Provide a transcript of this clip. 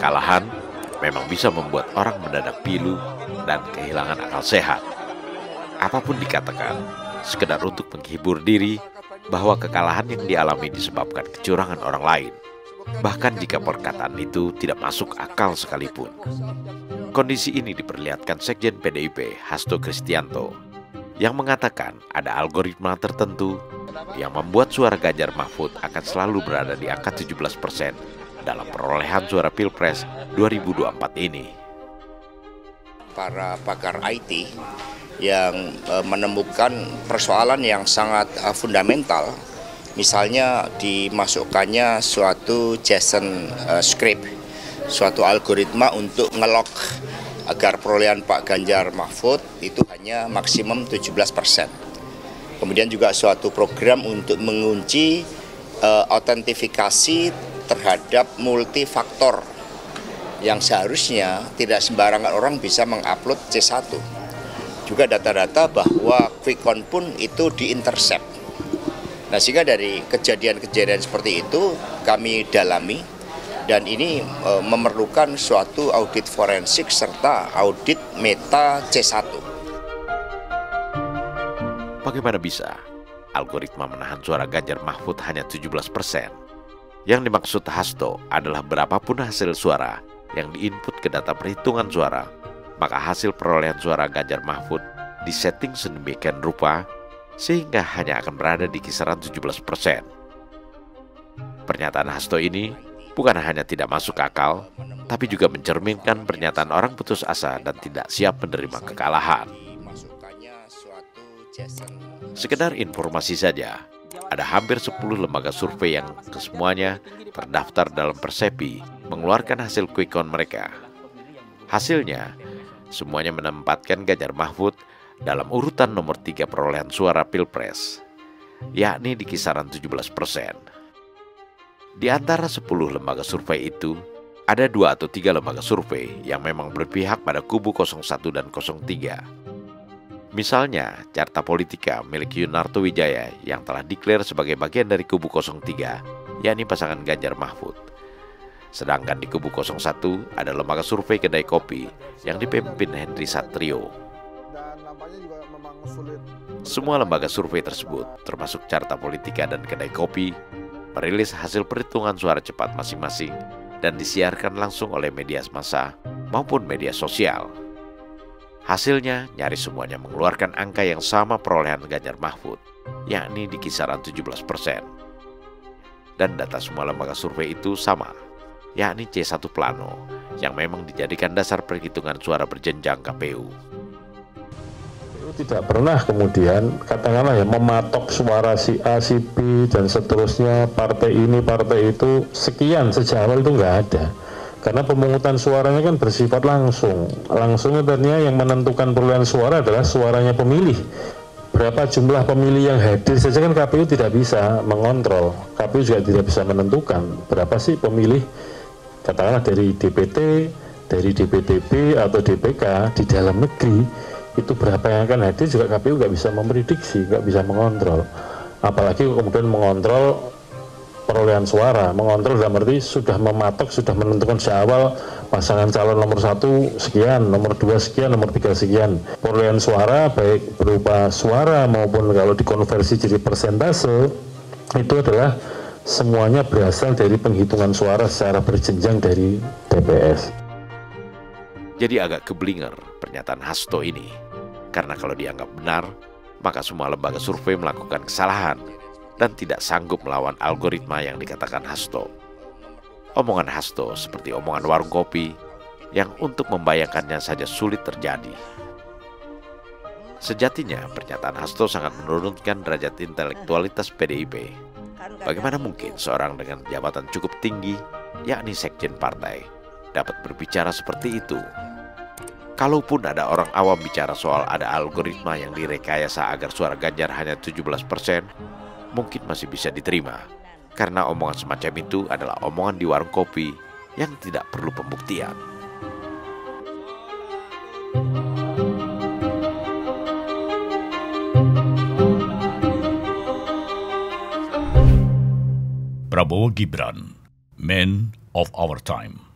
kekalahan memang bisa membuat orang mendadak pilu dan kehilangan akal sehat. Apapun dikatakan, sekedar untuk menghibur diri bahwa kekalahan yang dialami disebabkan kecurangan orang lain, bahkan jika perkataan itu tidak masuk akal sekalipun. Kondisi ini diperlihatkan Sekjen PDIP Hasto Kristianto yang mengatakan ada algoritma tertentu yang membuat suara Ganjar Mahfud akan selalu berada di angka 17% dalam perolehan suara Pilpres 2024 ini. Para pakar IT yang menemukan persoalan yang sangat fundamental, misalnya dimasukkannya suatu JSON script, suatu algoritma untuk ngelok agar perolehan Pak Ganjar Mahfud itu hanya maksimum 17%. Kemudian juga suatu program untuk mengunci autentifikasi terhadap multifaktor yang seharusnya tidak sembarangan orang bisa mengupload C1. Juga data-data bahwa quick count pun itu diintercept. Nah, sehingga dari kejadian-kejadian seperti itu kami dalami, dan ini memerlukan suatu audit forensik serta audit meta C1. Bagaimana bisa algoritma menahan suara Ganjar Mahfud hanya 17%? Yang dimaksud Hasto adalah berapapun hasil suara yang diinput ke data perhitungan suara, maka hasil perolehan suara Ganjar Mahfud disetting sedemikian rupa sehingga hanya akan berada di kisaran 17%. Pernyataan Hasto ini bukan hanya tidak masuk akal, tapi juga mencerminkan pernyataan orang putus asa dan tidak siap menerima kekalahan. Sekedar informasi saja, ada hampir 10 lembaga survei yang kesemuanya terdaftar dalam Persepi mengeluarkan hasil quick count mereka. Hasilnya, semuanya menempatkan Ganjar Mahfud dalam urutan nomor 3 perolehan suara Pilpres, yakni di kisaran 17%. Di antara 10 lembaga survei itu, ada 2 atau 3 lembaga survei yang memang berpihak pada kubu 01 dan 03. Misalnya, Carta Politika milik Yunarto Wijaya yang telah deklar sebagai bagian dari kubu 03, yakni pasangan Ganjar Mahfud. Sedangkan di kubu 01 ada lembaga survei Kedai Kopi yang dipimpin Henry Satrio. Semua lembaga survei tersebut, termasuk Carta Politika dan Kedai Kopi, merilis hasil perhitungan suara cepat masing-masing dan disiarkan langsung oleh media massa maupun media sosial. Hasilnya, nyaris semuanya mengeluarkan angka yang sama perolehan Ganjar Mahfud, yakni di kisaran 17%. Dan data semua lembaga survei itu sama, yakni C1 Plano, yang memang dijadikan dasar perhitungan suara berjenjang KPU. Tidak pernah kemudian, katakanlah ya, mematok suara si A, si B, dan seterusnya, partai ini, partai itu, sekian, sejak awal itu nggak ada. Karena pemungutan suaranya kan bersifat langsung. Langsungnya artinya yang menentukan perolehan suara adalah suaranya pemilih. Berapa jumlah pemilih yang hadir saja kan KPU tidak bisa mengontrol. KPU juga tidak bisa menentukan berapa sih pemilih, katakanlah dari DPT, dari DPTB atau DPK di dalam negeri. Itu berapa yang akan hadir juga KPU nggak bisa memprediksi, nggak bisa mengontrol. Apalagi kemudian mengontrol perolehan suara, mengontrol dalam arti sudah mematok, sudah menentukan sejak awal pasangan calon nomor 1 sekian, nomor 2 sekian, nomor 3 sekian. Perolehan suara baik berupa suara maupun kalau dikonversi jadi persentase, itu adalah semuanya berasal dari penghitungan suara secara berjenjang dari TPS. Jadi agak keblinger pernyataan Hasto ini, karena kalau dianggap benar, maka semua lembaga survei melakukan kesalahan dan tidak sanggup melawan algoritma yang dikatakan Hasto. Omongan Hasto seperti omongan warung kopi yang untuk membayangkannya saja sulit terjadi. Sejatinya, pernyataan Hasto sangat menurunkan derajat intelektualitas PDIP. Bagaimana mungkin seorang dengan jabatan cukup tinggi, yakni sekjen partai, dapat berbicara seperti itu? Kalaupun ada orang awam bicara soal ada algoritma yang direkayasa agar suara Ganjar hanya 17%, mungkin masih bisa diterima, karena omongan semacam itu adalah omongan di warung kopi yang tidak perlu pembuktian. Prabowo Gibran, Men of Our Time.